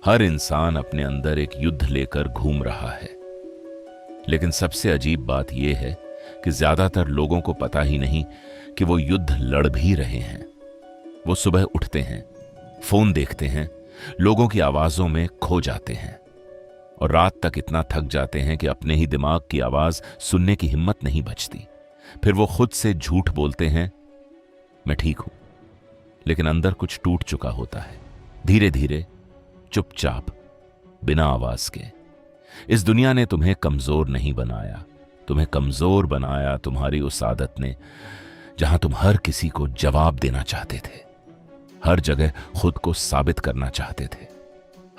हर इंसान अपने अंदर एक युद्ध लेकर घूम रहा है। लेकिन सबसे अजीब बात यह है कि ज्यादातर लोगों को पता ही नहीं कि वो युद्ध लड़ भी रहे हैं। वो सुबह उठते हैं, फोन देखते हैं, लोगों की आवाजों में खो जाते हैं और रात तक इतना थक जाते हैं कि अपने ही दिमाग की आवाज सुनने की हिम्मत नहीं बचती। फिर वो खुद से झूठ बोलते हैं, मैं ठीक हूं, लेकिन अंदर कुछ टूट चुका होता है। धीरे धीरे, चुपचाप, बिना आवाज के। इस दुनिया ने तुम्हें कमजोर नहीं बनाया, तुम्हें कमजोर बनाया तुम्हारी उस आदत ने जहां तुम हर किसी को जवाब देना चाहते थे, हर जगह खुद को साबित करना चाहते थे,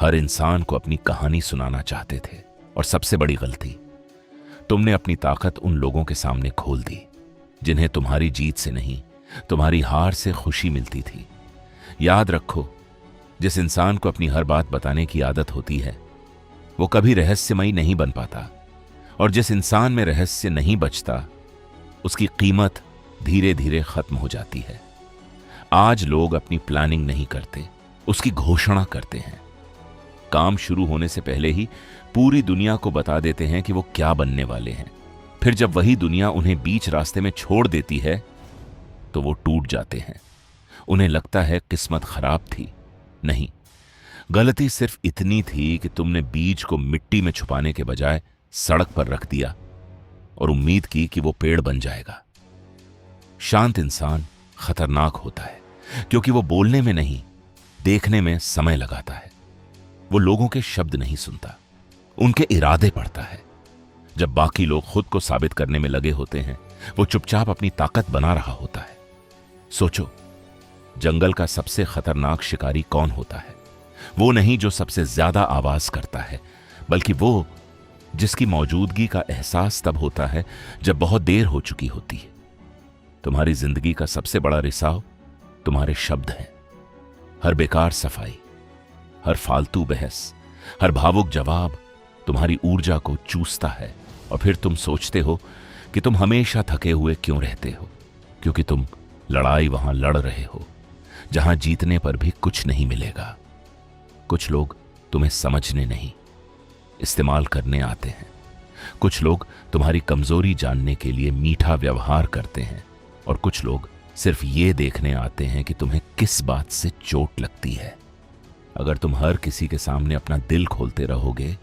हर इंसान को अपनी कहानी सुनाना चाहते थे। और सबसे बड़ी गलती, तुमने अपनी ताकत उन लोगों के सामने खोल दी जिन्हें तुम्हारी जीत से नहीं, तुम्हारी हार से खुशी मिलती थी। याद रखो, जिस इंसान को अपनी हर बात बताने की आदत होती है वो कभी रहस्यमयी नहीं बन पाता, और जिस इंसान में रहस्य नहीं बचता उसकी कीमत धीरे धीरे खत्म हो जाती है। आज लोग अपनी प्लानिंग नहीं करते, उसकी घोषणा करते हैं। काम शुरू होने से पहले ही पूरी दुनिया को बता देते हैं कि वो क्या बनने वाले हैं। फिर जब वही दुनिया उन्हें बीच रास्ते में छोड़ देती है तो वो टूट जाते हैं। उन्हें लगता है किस्मत खराब थी। नहीं, गलती सिर्फ इतनी थी कि तुमने बीज को मिट्टी में छुपाने के बजाय सड़क पर रख दिया और उम्मीद की कि वो पेड़ बन जाएगा। शांत इंसान खतरनाक होता है क्योंकि वो बोलने में नहीं, देखने में समय लगाता है। वो लोगों के शब्द नहीं सुनता, उनके इरादे पढ़ता है। जब बाकी लोग खुद को साबित करने में लगे होते हैं, वो चुपचाप अपनी ताकत बना रहा होता है। सोचो, जंगल का सबसे खतरनाक शिकारी कौन होता है? वो नहीं जो सबसे ज्यादा आवाज करता है, बल्कि वो जिसकी मौजूदगी का एहसास तब होता है जब बहुत देर हो चुकी होती है। तुम्हारी जिंदगी का सबसे बड़ा रिसाव तुम्हारे शब्द हैं। हर बेकार सफाई, हर फालतू बहस, हर भावुक जवाब तुम्हारी ऊर्जा को चूसता है और फिर तुम सोचते हो कि तुम हमेशा थके हुए क्यों रहते हो, क्योंकि तुम लड़ाई वहां लड़ रहे हो जहां जीतने पर भी कुछ नहीं मिलेगा। कुछ लोग तुम्हें समझने नहीं, इस्तेमाल करने आते हैं। कुछ लोग तुम्हारी कमजोरी जानने के लिए मीठा व्यवहार करते हैं और कुछ लोग सिर्फ ये देखने आते हैं कि तुम्हें किस बात से चोट लगती है। अगर तुम हर किसी के सामने अपना दिल खोलते रहोगे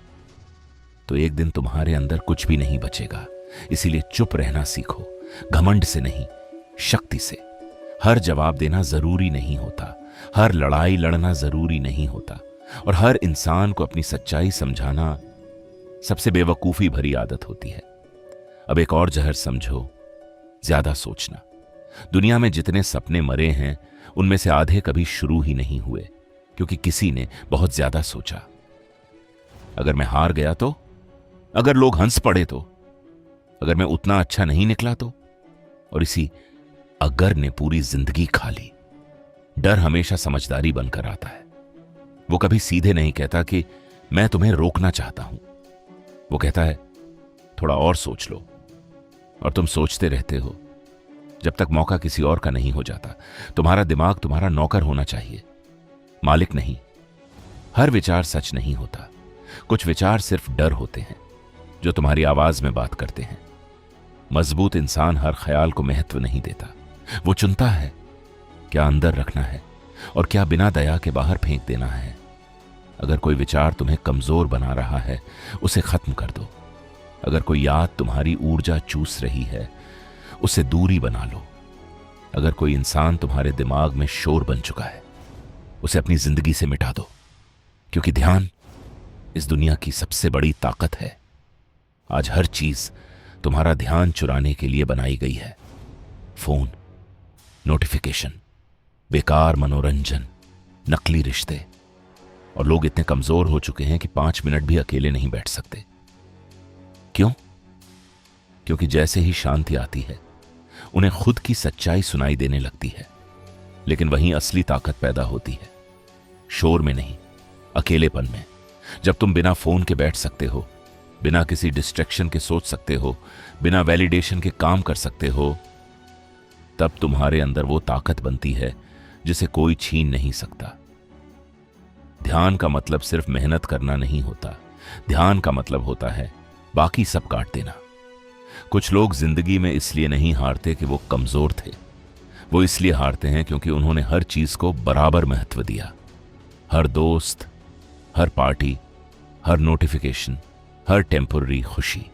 तो एक दिन तुम्हारे अंदर कुछ भी नहीं बचेगा। इसीलिए चुप रहना सीखो, घमंड से नहीं, शक्ति से। हर जवाब देना जरूरी नहीं होता, हर लड़ाई लड़ना जरूरी नहीं होता, और हर इंसान को अपनी सच्चाई समझाना सबसे बेवकूफी भरी आदत होती है। अब एक और जहर समझो, ज्यादा सोचना। दुनिया में जितने सपने मरे हैं उनमें से आधे कभी शुरू ही नहीं हुए, क्योंकि किसी ने बहुत ज्यादा सोचा। अगर मैं हार गया तो, अगर लोग हंस पड़े तो, अगर मैं उतना अच्छा नहीं निकला तो, और इसी अगर ने पूरी जिंदगी खा ली। डर हमेशा समझदारी बनकर आता है। वो कभी सीधे नहीं कहता कि मैं तुम्हें रोकना चाहता हूं। वो कहता है थोड़ा और सोच लो, और तुम सोचते रहते हो जब तक मौका किसी और का नहीं हो जाता। तुम्हारा दिमाग तुम्हारा नौकर होना चाहिए, मालिक नहीं। हर विचार सच नहीं होता, कुछ विचार सिर्फ डर होते हैं जो तुम्हारी आवाज में बात करते हैं। मजबूत इंसान हर ख्याल को महत्व नहीं देता, वो चुनता है क्या अंदर रखना है और क्या बिना दया के बाहर फेंक देना है। अगर कोई विचार तुम्हें कमजोर बना रहा है, उसे खत्म कर दो। अगर कोई याद तुम्हारी ऊर्जा चूस रही है, उससे दूरी बना लो। अगर कोई इंसान तुम्हारे दिमाग में शोर बन चुका है, उसे अपनी जिंदगी से मिटा दो, क्योंकि ध्यान इस दुनिया की सबसे बड़ी ताकत है। आज हर चीज तुम्हारा ध्यान चुराने के लिए बनाई गई है। फोन, नोटिफिकेशन, बेकार मनोरंजन, नकली रिश्ते, और लोग इतने कमजोर हो चुके हैं कि 5 मिनट भी अकेले नहीं बैठ सकते। क्यों? क्योंकि जैसे ही शांति आती है उन्हें खुद की सच्चाई सुनाई देने लगती है। लेकिन वहीं असली ताकत पैदा होती है, शोर में नहीं, अकेलेपन में। जब तुम बिना फोन के बैठ सकते हो, बिना किसी डिस्ट्रैक्शन के सोच सकते हो, बिना वैलिडेशन के काम कर सकते हो, तब तुम्हारे अंदर वो ताकत बनती है जिसे कोई छीन नहीं सकता। ध्यान का मतलब सिर्फ मेहनत करना नहीं होता। ध्यान का मतलब होता है बाकी सब काट देना। कुछ लोग जिंदगी में इसलिए नहीं हारते कि वो कमजोर थे, वो इसलिए हारते हैं क्योंकि उन्होंने हर चीज को बराबर महत्व दिया। हर दोस्त, हर पार्टी, हर नोटिफिकेशन, हर टेम्पररी खुशी।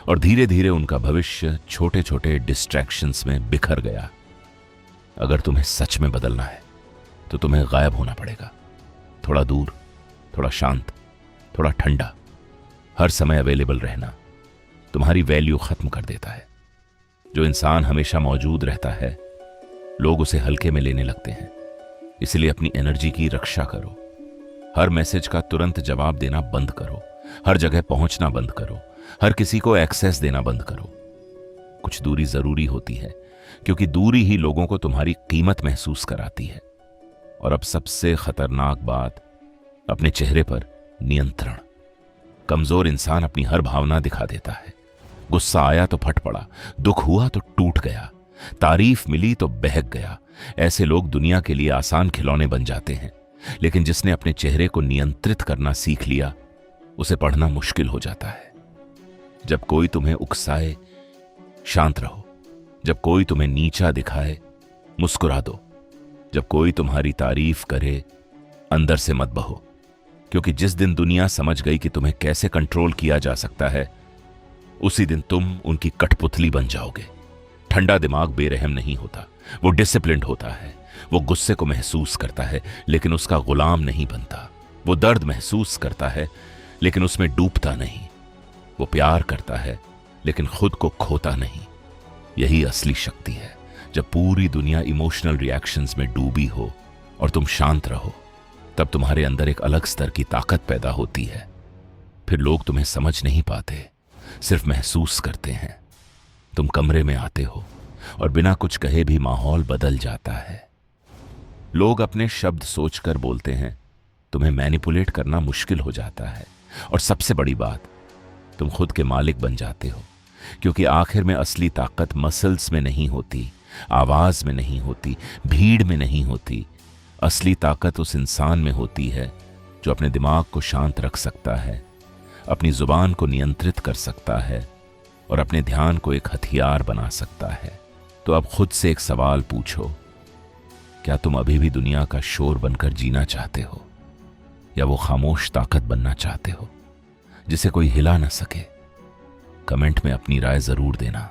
और धीरे धीरे उनका भविष्य छोटे छोटे डिस्ट्रैक्शंस में बिखर गया। अगर तुम्हें सच में बदलना है तो तुम्हें गायब होना पड़ेगा। थोड़ा दूर, थोड़ा शांत, थोड़ा ठंडा। हर समय अवेलेबल रहना तुम्हारी वैल्यू खत्म कर देता है। जो इंसान हमेशा मौजूद रहता है, लोग उसे हल्के में लेने लगते हैं। इसलिए अपनी एनर्जी की रक्षा करो। हर मैसेज का तुरंत जवाब देना बंद करो। हर जगह पहुंचना बंद करो। हर किसी को एक्सेस देना बंद करो। कुछ दूरी जरूरी होती है, क्योंकि दूरी ही लोगों को तुम्हारी कीमत महसूस कराती है। और अब सबसे खतरनाक बात, अपने चेहरे पर नियंत्रण। कमजोर इंसान अपनी हर भावना दिखा देता है। गुस्सा आया तो फट पड़ा, दुख हुआ तो टूट गया, तारीफ मिली तो बहक गया। ऐसे लोग दुनिया के लिए आसान खिलौने बन जाते हैं। लेकिन जिसने अपने चेहरे को नियंत्रित करना सीख लिया, उसे पढ़ना मुश्किल हो जाता है। जब कोई तुम्हें उकसाए, शांत रहो। जब कोई तुम्हें नीचा दिखाए, मुस्कुरा दो। जब कोई तुम्हारी तारीफ करे, अंदर से मत बहो। क्योंकि जिस दिन दुनिया समझ गई कि तुम्हें कैसे कंट्रोल किया जा सकता है, उसी दिन तुम उनकी कठपुतली बन जाओगे। ठंडा दिमाग बेरहम नहीं होता, वो डिसिप्लिन्ड होता है। वो गुस्से को महसूस करता है लेकिन उसका गुलाम नहीं बनता। वो दर्द महसूस करता है लेकिन उसमें डूबता नहीं। वो प्यार करता है लेकिन खुद को खोता नहीं। यही असली शक्ति है। जब पूरी दुनिया इमोशनल रिएक्शंस में डूबी हो और तुम शांत रहो, तब तुम्हारे अंदर एक अलग स्तर की ताकत पैदा होती है। फिर लोग तुम्हें समझ नहीं पाते, सिर्फ महसूस करते हैं। तुम कमरे में आते हो और बिना कुछ कहे भी माहौल बदल जाता है। लोग अपने शब्द सोचकर बोलते हैं, तुम्हें मैनिपुलेट करना मुश्किल हो जाता है। और सबसे बड़ी बात, तुम खुद के मालिक बन जाते हो। क्योंकि आखिर में असली ताकत मसल्स में नहीं होती, आवाज में नहीं होती, भीड़ में नहीं होती। असली ताकत उस इंसान में होती है जो अपने दिमाग को शांत रख सकता है, अपनी जुबान को नियंत्रित कर सकता है और अपने ध्यान को एक हथियार बना सकता है। तो अब खुद से एक सवाल पूछो, क्या तुम अभी भी दुनिया का शोर बनकर जीना चाहते हो, या वो खामोश ताकत बनना चाहते हो जिसे कोई हिला ना सके? कमेंट में अपनी राय जरूर देना।